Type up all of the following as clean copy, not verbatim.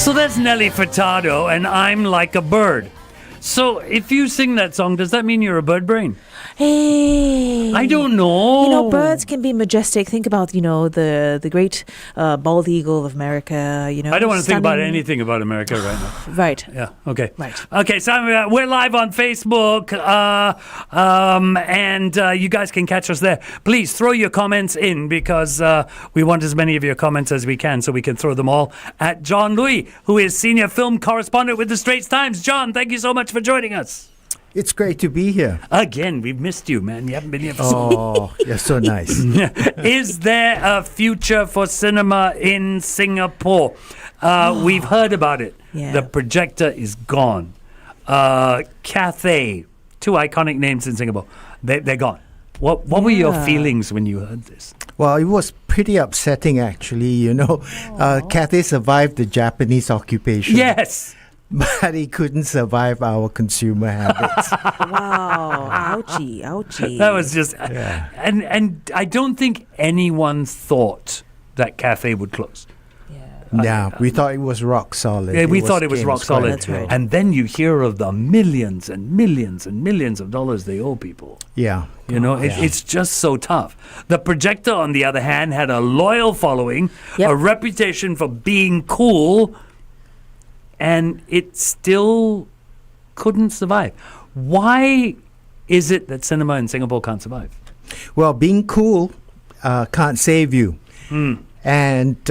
So that's Nelly Furtado, and I'm Like a Bird. So if you sing that song, does that mean you're a bird brain? Hey. I don't know. You know, birds can be majestic. Think about, the great bald eagle of America, I don't want to think about anything about America right now. Right. Yeah, okay. Right. Okay, so we're live on Facebook, and you guys can catch us there. Please throw your comments in because we want as many of your comments as we can so we can throw them all at John Lui, who is Senior Film Correspondent with the Straits Times. John, thank you so much for joining us. It's great to be here. Again, we've missed you, man. You haven't been here for so long. Oh, you're so nice. Is there a future for cinema in Singapore? We've heard about it. Yeah. The projector is gone. Cathay, two iconic names in Singapore. They're gone. What were your feelings when you heard this? Well, it was pretty upsetting, actually. Cathay survived the Japanese occupation. Yes. But he couldn't survive our consumer habits. Wow. Ouchie. That was just... And I don't think anyone thought that Cathay would close. Yeah, we thought it was rock solid. Yeah, we thought it was rock solid. That's right. And then you hear of the millions and millions and millions of dollars they owe people. Yeah. It's just so tough. The projector, on the other hand, had a loyal following, a reputation for being cool, and it still couldn't survive. Why is it that cinema in Singapore can't survive? Well, being cool can't save you. And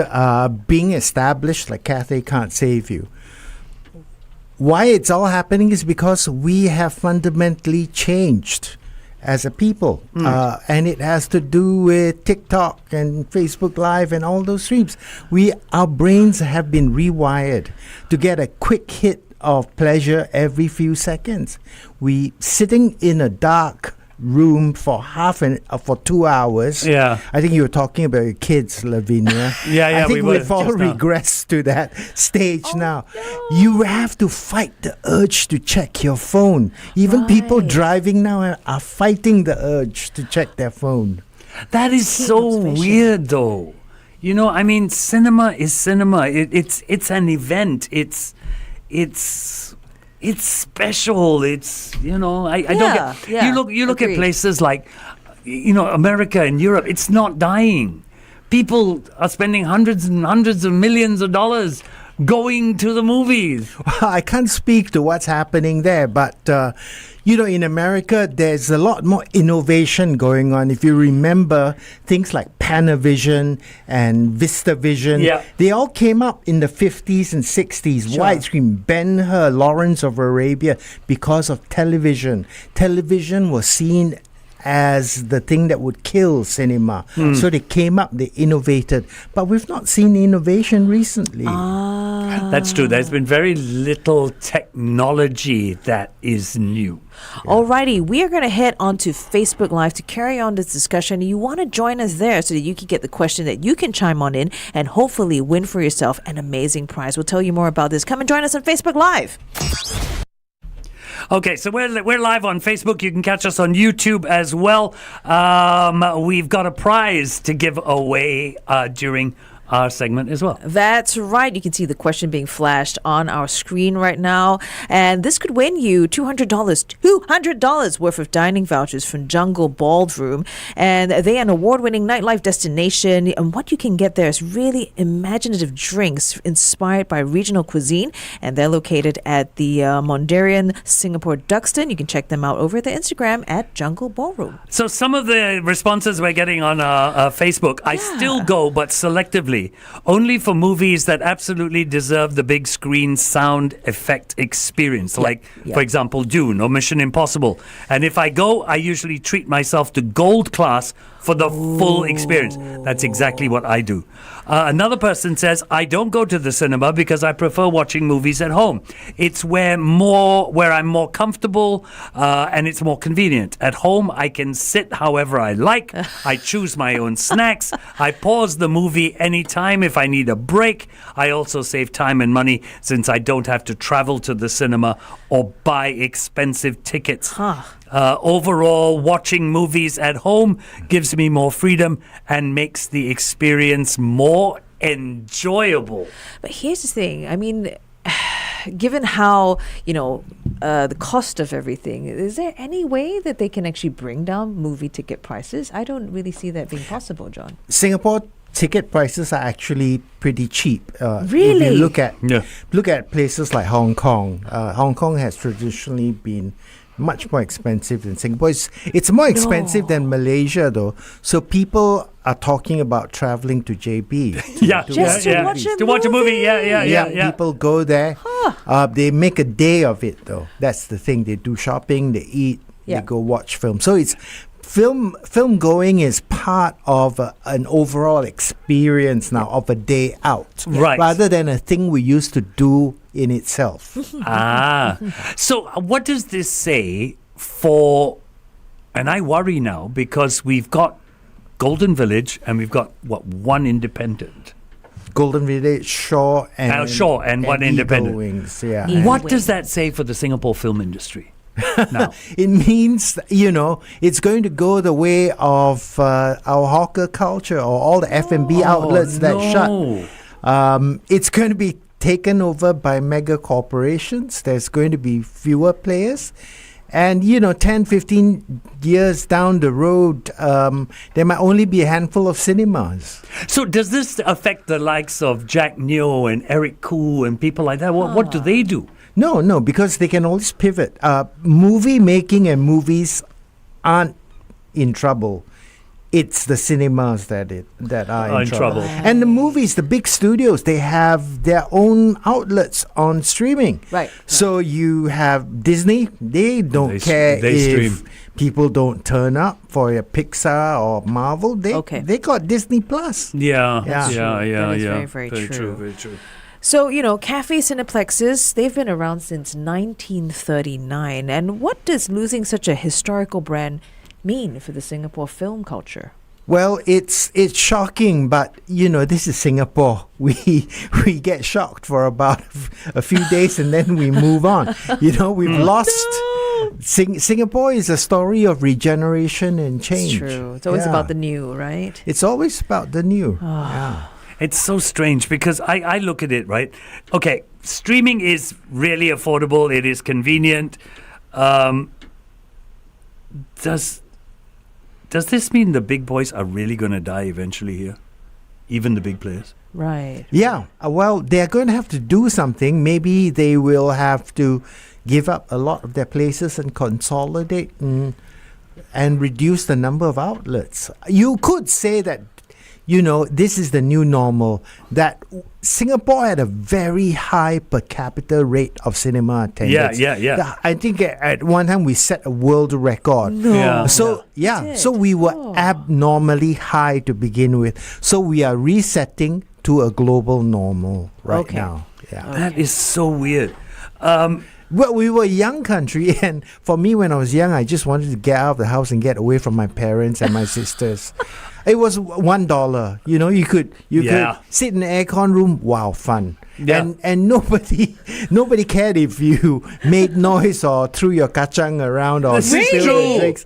being established like Cathay can't save you. Why it's all happening is because we have fundamentally changed as a people. And it has to do with TikTok and Facebook Live and all those streams. Our brains have been rewired to get a quick hit of pleasure every few seconds. We sitting in a dark room for for 2 hours. Yeah. I think you were talking about your kids, Lavinia. Yeah, I think we we've all just now. regressed to that stage now. No. You have to fight the urge to check your phone. Even people driving now are fighting the urge to check their phone. That is so weird, though. Cinema is cinema. It's an event. It's special. It's I don't get. You look at places like America and Europe. It's not dying. People are spending hundreds and hundreds of millions of dollars going to the movies. I can't speak to what's happening there, but in America, there's a lot more innovation going on. If you remember things like Panavision and VistaVision, they all came up in the 50s and 60s. Sure. Widescreen, Ben-Hur, Lawrence of Arabia, because of television. Television was seen as the thing that would kill cinema. So they came up, they innovated. But we've not seen innovation recently. That's true. There's been very little technology that is new. Alrighty, we are going to head on to Facebook Live to carry on this discussion. You want to join us there so that you can get the question that you can chime on in and hopefully win for yourself an amazing prize. We'll tell you more about this. Come and join us on Facebook Live. Okay, so we're live on Facebook. You can catch us on YouTube as well. We've got a prize to give away during our segment as well. That's right. You can see the question being flashed on our screen right now. And this could win you $200 worth of dining vouchers from Jungle Ballroom. And they are an award-winning nightlife destination. And what you can get there is really imaginative drinks inspired by regional cuisine. And they're located at the Mondarian Singapore Duxton. You can check them out over the Instagram at Jungle Ballroom. So some of the responses we're getting on Facebook, I still go, but selectively. Only for movies that absolutely deserve the big screen sound effect experience, for example, Dune or Mission Impossible. And if I go, I usually treat myself to gold class for the full experience. That's exactly what I do. Another person says, I don't go to the cinema because I prefer watching movies at home. It's where I'm more comfortable and it's more convenient. At home, I can sit however I like. I choose my own snacks. I pause the movie anytime if I need a break. I also save time and money since I don't have to travel to the cinema or buy expensive tickets. Overall, watching movies at home gives me more freedom and makes the experience more enjoyable. But here's the thing. I mean, given how, the cost of everything, is there any way that they can actually bring down movie ticket prices? I don't really see that being possible, John. Singapore ticket prices are actually pretty cheap. Really? If you look at places like Hong Kong. Hong Kong has traditionally been much more expensive than Singapore. It's more expensive than Malaysia, though. So people are talking about traveling to JB. To watch a movie. Yeah. People go there. They make a day of it, though. That's the thing. They do shopping, they eat, they go watch film. So it's film going is part of an overall experience now of a day out, right? Rather than a thing we used to do in itself. So what does this say for? And I worry now because we've got Golden Village and we've got one independent. Golden Village, Shaw, and one independent. Wings, What does that say for the Singapore film industry? Now? It means, it's going to go the way of our hawker culture or all the F&B outlets that shut. It's going to be taken over by mega corporations. There's going to be fewer players. And, 10, 15 years down the road, there might only be a handful of cinemas. So does this affect the likes of Jack Neo and Eric Koo and people like that? What do they do? No, because they can always pivot. Movie making and movies aren't in trouble. It's the cinemas that are in trouble. And the movies, the big studios, they have their own outlets on streaming. Right. So you have Disney. They don't care if people don't turn up for a Pixar or Marvel. They got Disney Plus. Yeah. That is very, very true. Very true. So, Cafe Cineplexes, they've been around since 1939. And what does losing such a historical brand mean for the Singapore film culture? Well, it's shocking, but this is Singapore. We get shocked for about a few days and then we move on. We've lost. Singapore is a story of regeneration and change. It's true. It's always about the new, right? It's always about the new. Yeah. It's so strange because I look at it, right? Okay, streaming is really affordable. It is convenient. Does this mean the big boys are really going to die eventually here? Even the big players? Right. Yeah. Well, they're going to have to do something. Maybe they will have to give up a lot of their places and consolidate and reduce the number of outlets. You could say that, this is the new normal, that Singapore had a very high per capita rate of cinema attendance. Yeah. I think at one time we set a world record. No. Yeah. So we were abnormally high to begin with. So we are resetting to a global normal right now. Yeah. That is so weird. Well, we were a young country, and for me, when I was young, I just wanted to get out of the house and get away from my parents and my sisters. It was $1. You could sit in the aircon room. Wow, fun. Yeah. And nobody cared if you made noise or threw your kachang around or spilled the drinks.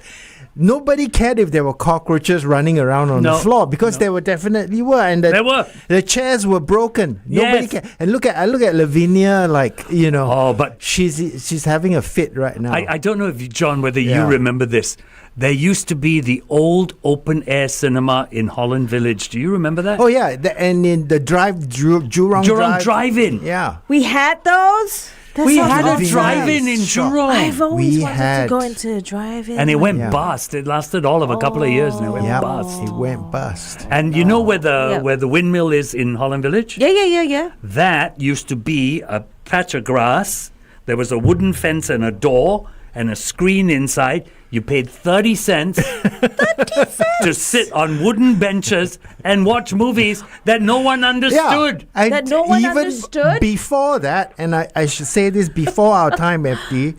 Nobody cared if there were cockroaches running around on the floor because there definitely were, and the chairs were broken. Nobody cared. And I look at Lavinia, but she's having a fit right now. I don't know if John, whether you remember this. There used to be the old open-air cinema in Holland Village. Do you remember that? Oh, yeah. And in the Jurong Drive-In. Yeah. We had those? We had a drive-in in Jurong. I've always wanted to go into a drive-in. And it went bust. It lasted all of a couple of years and it went bust. It went bust. And you know where the windmill is in Holland Village? Yeah. That used to be a patch of grass. There was a wooden fence and a door and a screen inside. You paid 30 cents to sit on wooden benches and watch movies that no one understood. That no one understood? Before that, and I should say this before our time, FD,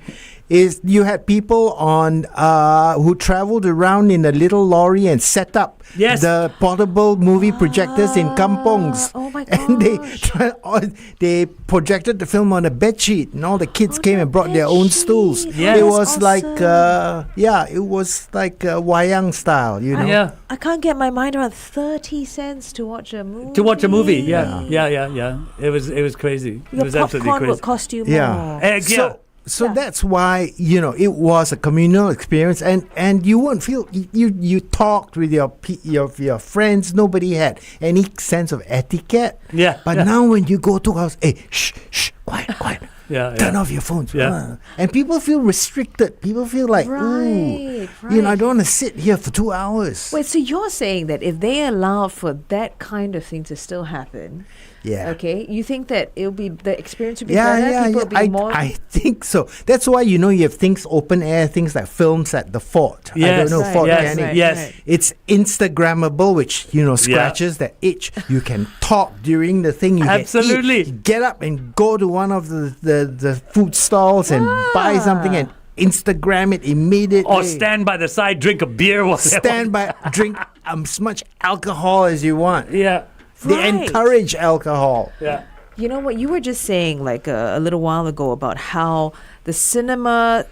is you had people on who traveled around in a little lorry and set up Yes. the portable movie projectors in kampongs. Oh my And gosh. they projected the film on a bed sheet, and all the kids On came a and brought their bed own sheet. stools. Yeah. It That's was like awesome. it was like wayang style, you know. Yeah. I can't get my mind around 30 cents to watch a movie. To watch a movie, yeah. It was crazy. It Your was absolutely popcorn crazy. would cost you more. Yeah. Egg, yeah. So Yeah. that's why it was a communal experience, and you won't feel you talked with your friends. Nobody had any sense of etiquette. Yeah, But yeah. now when you go to house, hey, shh, quiet. Yeah, Turn yeah. off your phones. Yeah. And people feel restricted. People feel like, ooh, Right. I don't want to sit here for 2 hours. Wait, so you're saying that if they allow for that kind of thing to still happen, Yeah. okay, you think that it'll be the experience would be Yeah, better? yeah, People yeah. will be more. I think so. That's why you have things open air, things like films at the Fort. I Yes, don't know, right, Fort yes, Canning. right, yes. right. It's Instagrammable, which scratches that itch. You can talk during the thing. You Absolutely. can eat, get up and go to one of the food stalls and buy something and Instagram it immediately. Or stand by the side, drink a beer while they Stand by, drink as much alcohol as you want. Yeah, They Right. encourage alcohol. yeah. You know what? You were just saying like a little while ago about how the cinema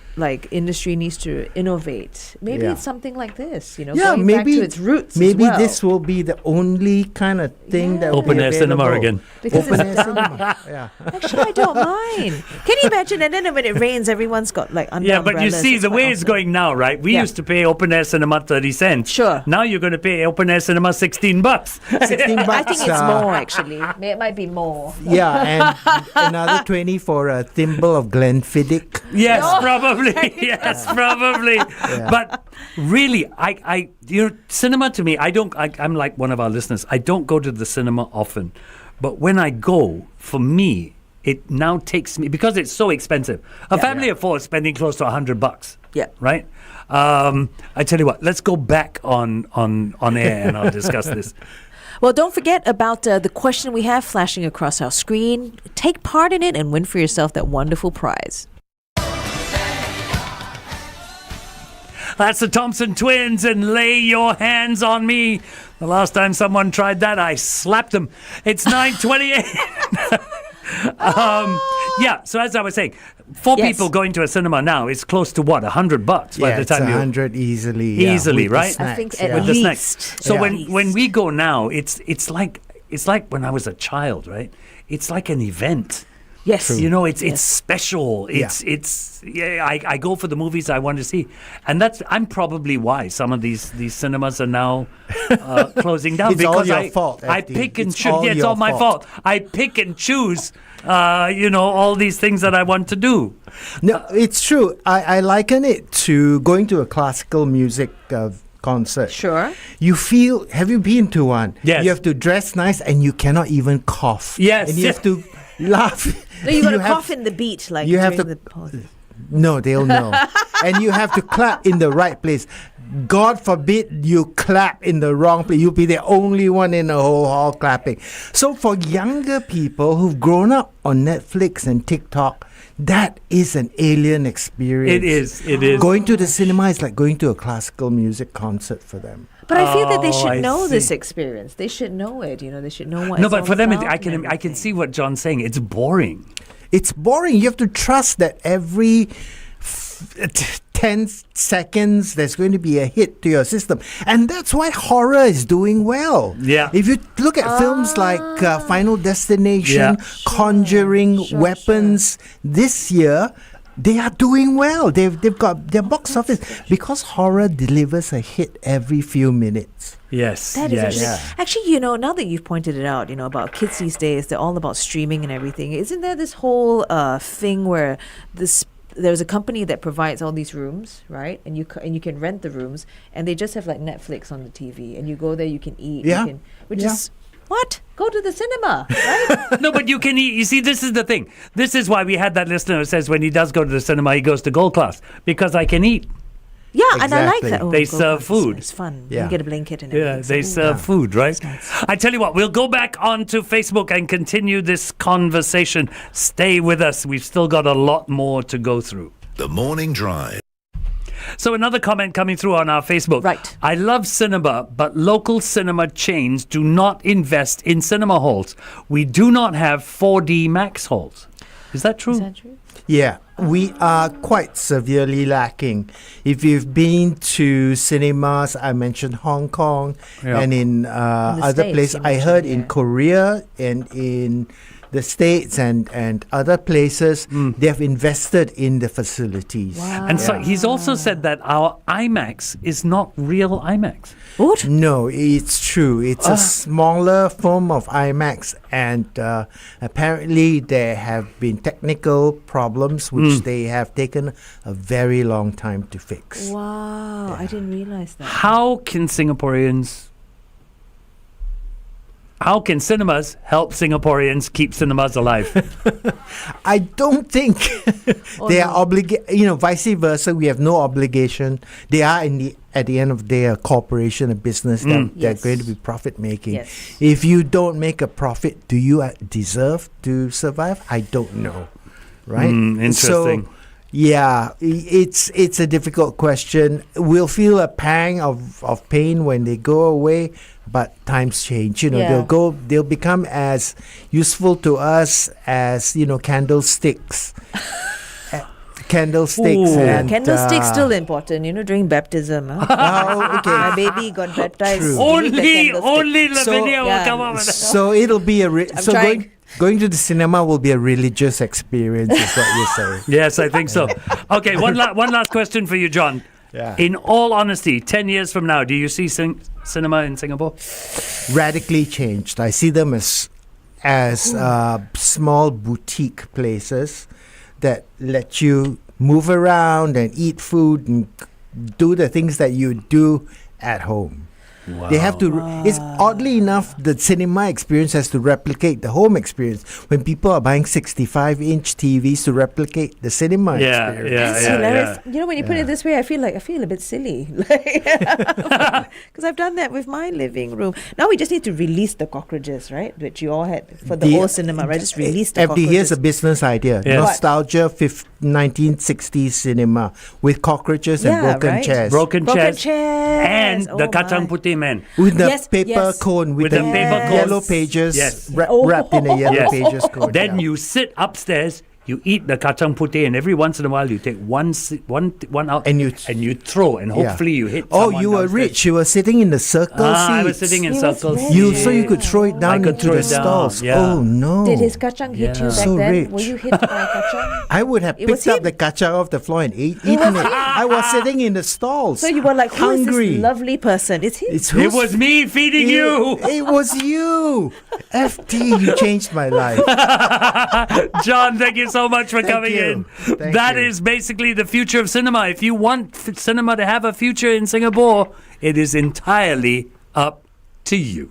industry needs to innovate. Maybe Yeah. it's something like this. Yeah, going maybe back to its roots. Maybe as well. this will be the only kind of thing that will Open be air cinema available. again. Because Open it's air down. cinema. Yeah. Actually, I don't mind. Can you imagine? And then when it rains, everyone's got under Yeah, but you umbrellas. see, It's the quite way it's awesome. going now, right? We Yeah. used to pay open air cinema 30 cents. Sure. Now you're going to pay open air cinema $16. 16 bucks. I think it's more actually. It might be more. Yeah, and another 20 for a thimble of Glenfiddich. Yes, Oh, probably. Yes, probably. But really, cinema to me, I'm like one of our listeners. I don't go to the cinema often. But when I go, for me, it now takes me, because it's so expensive. A family of four is spending close to $100. Yeah. Right? I tell you what, let's go back on air and I'll discuss this. Well, don't forget about the question we have flashing across our screen. Take part in it and win for yourself that wonderful prize. That's the Thompson twins and Lay Your Hands on Me. The last time someone tried that, I slapped them. It's 9:28. Yeah, so as I was saying, four Yes. people going to a cinema now is close to what, $100 by Yeah, the it's time you 100 easily. Yeah, Easily, with the right? I think snacks, at yeah. with the least. snacks. So Yeah. when we go now, it's like when I was a child, right? It's like an event. Yes. You know, it's special. I go for the movies I want to see, and I'm probably why some of these cinemas are now closing down. It's all because your I fault, I FD. pick and It's choose. all Yeah, it's your all my fault. fault. I pick and choose. All these things that I want to do. No, it's true. I liken it to going to a classical music concert. Sure. You feel, have you been to one? Yes. You have to dress nice and you cannot even cough. Yes. And you have to laugh. No, you got to have- cough in the beat, like you have during to- the pause. No, they'll know. And you have to clap in the right place. God forbid you clap in the wrong place. You'll be the only one in the whole hall clapping. So for younger people who've grown up on Netflix and TikTok, that is an alien experience. It is. Going to the cinema is like going to a classical music concert for them. But I feel that they Oh, should I know this see. experience. They should know it. They should know what. No, it's but all for them, about I and can everything. see what John's saying. It's boring. It's boring. You have to trust that every 10 seconds there's going to be a hit to your system. And that's why horror is doing well. Yeah. If you look at films like Final Destination, Yeah. Conjuring, Weapons, this year, they are doing well. They've got their box office because horror delivers a hit every few minutes. Yes. That is yes. interesting. Yeah. Actually, now that you've pointed it out, about kids these days, they're all about streaming and everything. Isn't there this whole thing where there's a company that provides all these rooms, right? And you can rent the rooms, and they just have like Netflix on the TV, and you go there, you can eat, Yeah. which Yeah. is what? Go to the cinema, right? No, but you can eat. You see, this is the thing. This is why we had that listener who says when he does go to the cinema, he goes to gold class because I can eat. Yeah, and I like Exactly. that. Oh, They go serve it's- food. It's fun. Yeah. You get a blanket and Yeah, everything. they So, serve food, right? It's nice. I tell you what, we'll go back onto Facebook and continue this conversation. Stay with us. We've still got a lot more to go through. The Morning Drive. So another comment coming through on our Facebook. Right. I love cinema, but local cinema chains do not invest in cinema halls. We do not have 4D Max halls. Is that true? Is that true? Yeah, we are quite severely lacking. If you've been to cinemas, I mentioned Hong Kong, Yeah. and in other States, places, you I heard mentioned, in Korea and in the States and other places, they've invested in the facilities. Wow. And so he's also said that our IMAX is not real IMAX. What? No, it's true. It's a smaller form of IMAX, and apparently there have been technical problems which they have taken a very long time to fix. Wow, I didn't realize that. How can cinemas help Singaporeans keep cinemas alive? I don't think they are obligated. Vice versa. We have no obligation. They are at the end of the day a corporation, a business that they're Yes. going to be profit making. Yes. If you don't make a profit, do you deserve to survive? I don't know. Right? Interesting. So, yeah, it's a difficult question. We'll feel a pang of pain when they go away, but times change. Yeah. They'll become as useful to us as candlesticks. Candlesticks Ooh. and Candlestick's still important, during baptism. Huh? Oh, okay. My baby got baptized. True. with the candlestick. Only So- Lavinia will Yeah. come up with that. So it'll be so trying. going to the cinema will be a religious experience, is what you're saying. Yes, I think so. Okay, one last question for you, John. Yeah. In all honesty, 10 years from now, do you see cinema in Singapore? Radically changed. I see them as small boutique places that let you move around and eat food and do the things that you do at home. Wow. They have to. It's oddly enough, the cinema experience has to replicate the home experience. When people are buying 65-inch TVs to replicate the cinema Yeah, experience. yeah, It's yeah, hilarious. yeah. When you put it this way, I feel a bit silly, because I've done that with my living room. Now we just need to release the cockroaches, right? Which you all had for the old cinema, right? Just release the FD, cockroaches. here's a business idea. Yes. Nostalgia 1960s cinema with cockroaches and Yeah, broken right. chairs. Broken chairs chairs. and the kacang putih man. With the Yes, paper yes. cone, with, With the the paper cone. yellow pages Yes. wrapped in a yellow Yes. pages cone. Then yeah. you sit upstairs, you eat the kacang putih, and every once in a while you take one out And you throw, and Yeah. hopefully you hit. Oh, someone you were downstairs. rich. You were sitting in the circle seats. I was sitting in He was circles. very So you could throw it down could into throw the it down, stalls. yeah. Oh no! Did his kacang hit you Yeah. back So then? rich. Were you hit by a kacang? I would have It was picked up him. the kacang off the floor and eaten it. I was sitting in the stalls. So you were like, who is hungry. this lovely person? It's him. It's It was me feeding you. It was you. FT, you changed my life. John, thank you so much for coming you. in. Thank That you. is basically the future of cinema. If you want cinema to have a future in Singapore, it is entirely up to you.